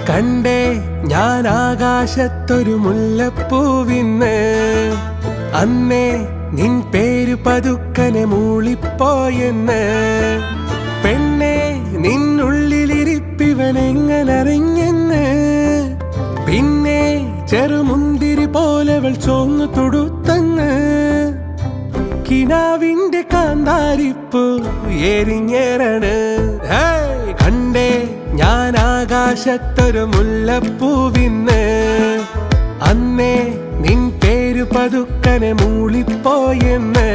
കണ്ടേ ഞാൻ ആകാശത്തൊരു മുല്ലപ്പൂവിന്ന് അന്നേ നിൻ പേര് പതുക്കനെ മൂളിപ്പോയെന്ന് പെണ്ണെ നിന്നുള്ളിലിരിപ്പിവനെങ്ങനറിഞ്ഞെന്ന് പിന്നെ ചെറുമുന്തിരി പോലെവൾ ചോന്നു തൊടുത്തങ്ങ് കിനാവിന്റെ കാന്താരിപ്പൂ എരിഞ്ഞേറാണ് കണ്ടേ ഞാൻ ആകാശത്തൊരു മുല്ലപ്പൂവിന്ന് അന്നേ നിൻ പേര് പതുക്കനെ മൂളിപ്പോയെന്ന്